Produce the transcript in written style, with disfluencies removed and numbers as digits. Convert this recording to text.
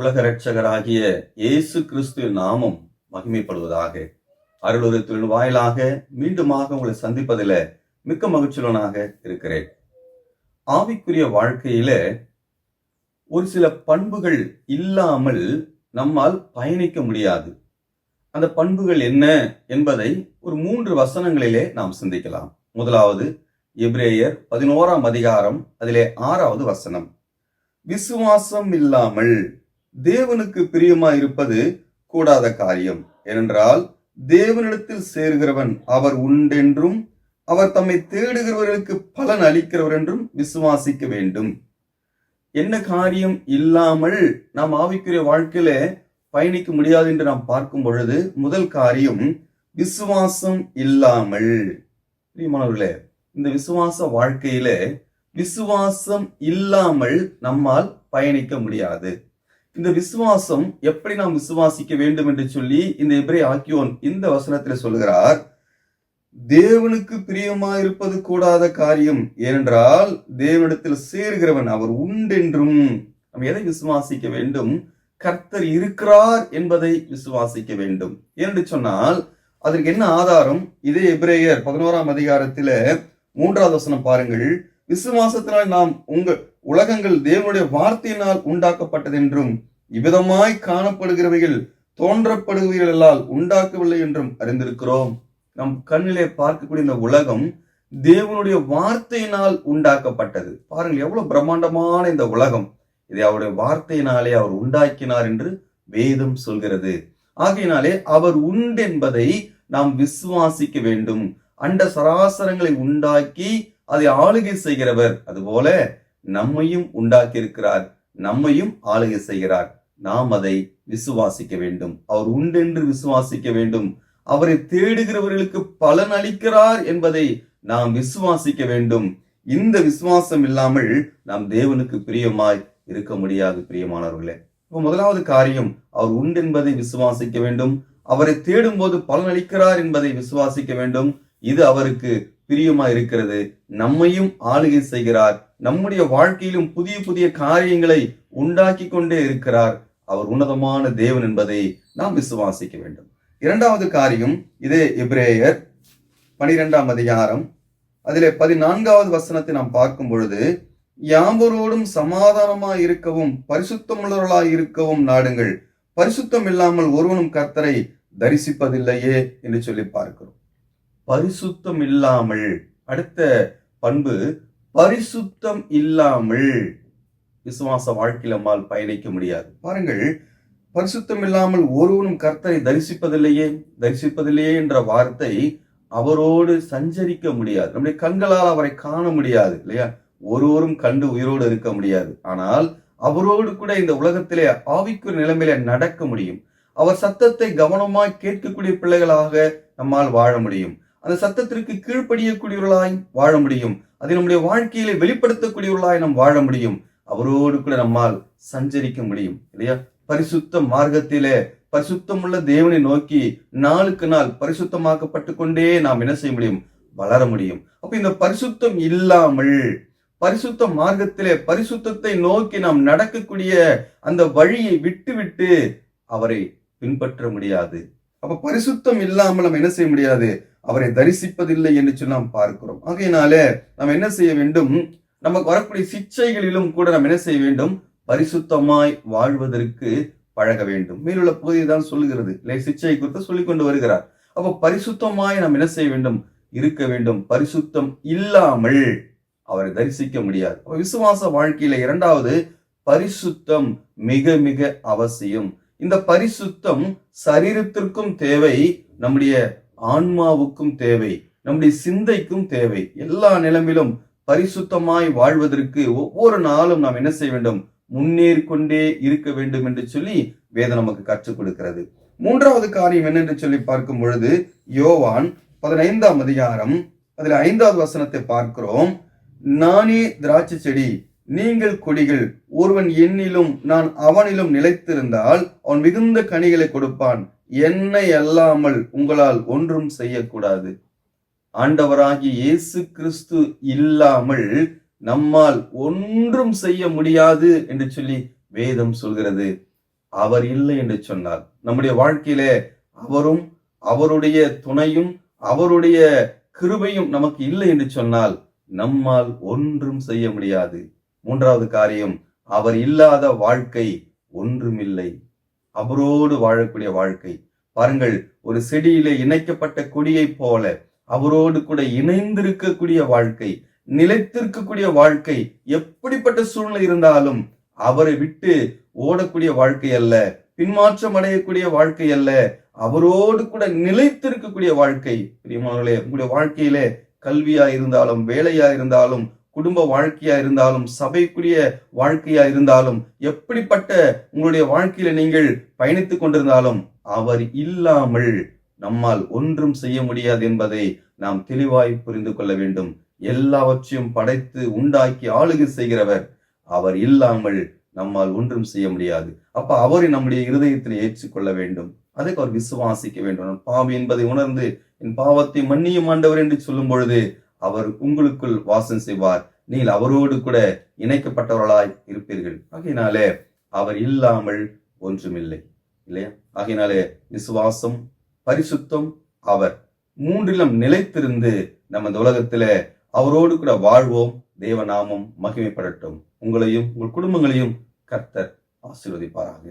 உலக இரட்சகராகிய இயேசு கிறிஸ்துவின் நாமம் மகிமைப்படுவதாக. அருளுரைத்தின் வாயிலாக மீண்டுமாக உங்களை சந்திப்பதில் மிக்க மகிழ்ச்சியுடனாக இருக்கிறேன். ஆவிக்குரிய வாழ்க்கையில ஒரு சில பண்புகள் இல்லாமல் நம்மால் பயணிக்க முடியாது. அந்த பண்புகள் என்ன என்பதை ஒரு 3 வசனங்களிலே நாம் சிந்திக்கலாம். முதலாவது எபிரேயர் 11ஆம் அதிகாரம், அதிலே 6வது வசனம். விசுவாசம் இல்லாமல் தேவனுக்கு பிரியமாய் இருப்பது கூடாத காரியம். ஏனென்றால் தேவனிடத்தில் சேர்கிறவன் அவர் உண்டென்றும் அவர் தம்மை தேடுகிறவர்களுக்கு பலன் அளிக்கிறவர் என்றும் விசுவாசிக்க வேண்டும். என்ன காரியம் இல்லாமல் நாம் ஆவிக்குரிய வாழ்க்கையில பயணிக்க முடியாது என்று நாம் பார்க்கும் பொழுது, முதல் காரியம் விசுவாசம் இல்லாமல். பிரியமானவர்களே, இந்த விசுவாச வாழ்க்கையில விசுவாசம் இல்லாமல் நம்மால் பயணிக்க முடியாது. இந்த விசுவாசம் எப்படி நாம் விசுவாசிக்க வேண்டும் என்று சொல்லி இந்த எபிரேய ஆக்கியோன் இந்த வசனத்தில் சொல்கிறார். தேவனுக்கு பிரியமாயிருப்பது கூடாத காரியம், ஏனென்றால் தேவனிடத்தில் சேர்கிறவன் அவர் உண்டென்றும். நாம் எதை விசுவாசிக்க வேண்டும்? கர்த்தர் இருக்கிறார் என்பதை விசுவாசிக்க வேண்டும். என்று சொன்னால் அதற்கு என்ன ஆதாரம்? இதே எபிரேயர் 11ஆம் அதிகாரத்தில 3வது வசனம் பாருங்கள். விசுவாசத்தினால் நாம் உலகங்கள் தேவனுடைய வார்த்தையினால் உண்டாக்கப்பட்டது என்றும் இவ்விதமாய் காணப்படுகிறவைகள் தோன்றப்படுகிறவர்களால் உண்டாக்கவில்லை என்றும் அறிந்திருக்கிறோம். நம் கண்ணிலே பார்க்கக்கூடிய இந்த உலகம் தேவனுடைய வார்த்தையினால் உண்டாக்கப்பட்டது. பாருங்கள், எவ்வளவு பிரம்மாண்டமான இந்த உலகம். இதை அவருடைய வார்த்தையினாலே அவர் உண்டாக்கினார் என்று வேதம் சொல்கிறது. ஆகையினாலே அவர் உண்டென்பதை நாம் விசுவாசிக்க வேண்டும். அண்ட சராசரங்களை உண்டாக்கி அதை ஆளுகை செய்கிறவர், அதுபோல நம்மையும் உண்டாக்கி இருக்கிறார், நம்மையும் ஆளுகை செய்கிறார். நாம் அதை விசுவாசிக்க வேண்டும். அவர் உண்டென்று விசுவாசிக்க வேண்டும். அவரை தேடுகிறவர்களுக்கு பலன் அளிக்கிறார் என்பதை நாம் விசுவாசிக்க வேண்டும். இந்த விசுவாசம் இல்லாமல் நாம் தேவனுக்கு பிரியமாய் இருக்க முடியாது. பிரியமானவர்களே, இப்போ முதலாவது காரியம் அவர் உண்டென்பதை விசுவாசிக்க வேண்டும். அவரை தேடும் போது பலன் அளிக்கிறார் என்பதை விசுவாசிக்க வேண்டும். இது அவருக்கு பிரியமா இருக்கிறது. நம்மையும் ஆளுகை செய்கிறார். நம்முடைய வாழ்க்கையிலும் புதிய புதிய காரியங்களை உண்டாக்கி கொண்டே இருக்கிறார். அவர் உன்னதமான தேவன் என்பதை நாம் விசுவாசிக்க வேண்டும். இரண்டாவது காரியம் இதே எபிரேயர் 12ஆம் அதிகாரம், அதிலே 14வது வசனத்தை நாம் பார்க்கும் பொழுது, யாவரோடும் சமாதானமாய் இருக்கவும் பரிசுத்தமுள்ளவர்களாய் இருக்கவும் நாடுங்கள், பரிசுத்தம் இல்லாமல் ஒருவனும் கர்த்தரை தரிசிப்பதில்லையே என்று சொல்லி பார்க்கிறோம். பரிசுத்தம் இல்லாமல், அடுத்த பண்பு பரிசுத்தம் இல்லாமல் விசுவாச வாழ்க்கையில் நம்மால் பயணிக்க முடியாது. பாருங்கள், பரிசுத்தம் இல்லாமல் ஒருவனும் கர்த்தரை தரிசிப்பதில்லையே என்ற வார்த்தை அவரோடு சஞ்சரிக்க முடியாது. நம்முடைய கண்களால் அவரை காண முடியாது இல்லையா? ஒருவரும் கண்டு உயிரோடு இருக்க முடியாது. ஆனால் அவரோடு கூட இந்த உலகத்திலே ஆவிக்குரிய நிலைமையில நடக்க முடியும். அவர் சத்தத்தை கவனமாய் கேட்கக்கூடிய பிள்ளைகளாக நம்மால் வாழ முடியும். அந்த சத்தத்திற்கு கீழ்ப்படியக்கூடியவர்களாய் வாழ முடியும். அதை நம்முடைய வாழ்க்கையிலே வெளிப்படுத்தக்கூடியவர்களாய் நாம் வாழ முடியும். அவரோடு கூட நம்மால் சஞ்சரிக்க முடியும் இல்லையா? பரிசுத்த மார்க்கத்திலே பரிசுத்தம் உள்ள தேவனை நோக்கி நாளுக்கு நாள் பரிசுத்தமாக்கப்பட்டு கொண்டே நாம் என்ன செய்ய முடியும்? வளர முடியும். அப்ப இந்த பரிசுத்தம் இல்லாமல் பரிசுத்த மார்க்கத்திலே பரிசுத்தத்தை நோக்கி நாம் நடக்கக்கூடிய அந்த வழியை விட்டு அவரை பின்பற்ற முடியாது. அப்ப பரிசுத்தம் இல்லாமல் நம்ம என்ன செய்ய முடியாது? அவரை தரிசிப்பதில்லை என்று சொல்லி நாம் பார்க்கிறோம். ஆகையினால நாம் என்ன செய்ய வேண்டும்? நமக்கு வரக்கூடிய சிச்சைகளிலும் கூட நாம் என்ன செய்ய வேண்டும்? பரிசுத்தமாய் வாழ்வதற்கு பழக வேண்டும். மேலுள்ள பகுதியை தான் சொல்லுகிறது, சிச்சை குறித்து சொல்லிக் கொண்டு வருகிறார். அப்ப பரிசுத்தமாய் நாம் என்ன செய்ய வேண்டும்? இருக்க வேண்டும். பரிசுத்தம் இல்லாமல் அவரை தரிசிக்க முடியாது. விசுவாச வாழ்க்கையில இரண்டாவது பரிசுத்தம் மிக மிக அவசியம். இந்த பரிசுத்தம் சரீரத்திற்கும் தேவை, நம்முடைய ஆன்மாவுக்கும் தேவை, நம்முடைய சிந்தைக்கும் தேவை. எல்லா நிலைமையிலும் பரிசுத்தமாய் வாழ்வதற்கு ஒவ்வொரு நாளும் நாம் என்ன செய்ய வேண்டும்? முன்னேறி கொண்டே இருக்க வேண்டும் என்று சொல்லி வேதம் நமக்கு கற்றுக் கொடுக்கிறது. மூன்றாவது காரியம் என்னென்று சொல்லி பார்க்கும் பொழுது, யோவான் 15ஆம் அதிகாரம், அதில் 5வது வசனத்தை பார்க்கிறோம். நானே திராட்சை செடி, நீங்கள் கொடிகள். ஒருவன் என்னிலும் நான் அவனிலும் நிலைத்திருந்தால் அவன் மிகுந்த கனிகளை கொடுப்பான். என்னை அல்லாமல் உங்களால் ஒன்றும் செய்யக்கூடாது. ஆண்டவராகிய இயேசு கிறிஸ்து இல்லாமல் நம்மால் ஒன்றும் செய்ய முடியாது என்று சொல்லி வேதம் சொல்கிறது. அவர் இல்லை என்று சொன்னால், நம்முடைய வாழ்க்கையிலே அவரும் அவருடைய துணையும் அவருடைய கிருபையும் நமக்கு இல்லை என்று சொன்னால் நம்மால் ஒன்றும் செய்ய முடியாது. மூன்றாவது காரியம், அவர் இல்லாத வாழ்க்கை ஒன்றுமில்லை. அவரோடு வாழக்கூடிய வாழ்க்கை. பாருங்கள், ஒரு செடியிலே இணைக்கப்பட்ட கொடியை போல அவரோடு கூட இணைந்திருக்கக்கூடிய வாழ்க்கை, நிலைத்திருக்கக்கூடிய வாழ்க்கை. எப்படிப்பட்ட சூழ்நிலை இருந்தாலும் அவரை விட்டு ஓடக்கூடிய வாழ்க்கை அல்ல, பின்மாற்றம் அடையக்கூடிய வாழ்க்கை அல்ல, அவரோடு கூட நிலைத்திருக்கக்கூடிய வாழ்க்கை. பிரியமானவர்களே, உங்களுடைய வாழ்க்கையிலே கல்வியா இருந்தாலும், வேலையா இருந்தாலும், குடும்ப வாழ்க்கையா இருந்தாலும், சபைக்குரிய வாழ்க்கையா இருந்தாலும், எப்படிப்பட்ட உங்களுடைய வாழ்க்கையில நீங்கள் பயணித்துக் கொண்டிருந்தாலும் அவர் இல்லாமல் நம்மால் ஒன்றும் செய்ய முடியாது என்பதை நாம் தெளிவாய் புரிந்து கொள்ள வேண்டும். எல்லாவற்றையும் படைத்து உண்டாக்கி ஆளுகை செய்கிறவர். அவர் இல்லாமல் நம்மால் ஒன்றும் செய்ய முடியாது. அப்ப அவரை நம்முடைய இருதயத்தில் ஏற்றுக்கொள்ள வேண்டும். அதுக்கு அவர் விசுவாசிக்க வேண்டும். பாவி என்பதை உணர்ந்து என் பாவத்தை மன்னியும் ஆண்டவர் என்று சொல்லும் பொழுது அவர் உங்களுக்குள் வாசம் செய்வார். நீங்கள் அவரோடு கூட இணைக்கப்பட்டவர்களாய் இருப்பீர்கள். ஆகையினாலே அவர் இல்லாமல் ஒன்றுமில்லை, இல்லையா? ஆகையினாலே விசுவாசம், பரிசுத்தம், அவர் மூன்றிலும் நிலைத்திருந்து நம்ம இந்த உலகத்தில அவரோடு கூட வாழ்வோம். தேவநாமம் மகிமைப்படட்டும். உங்களையும் உங்கள் குடும்பங்களையும் கர்த்தர் ஆசீர்வதிப்பாராக.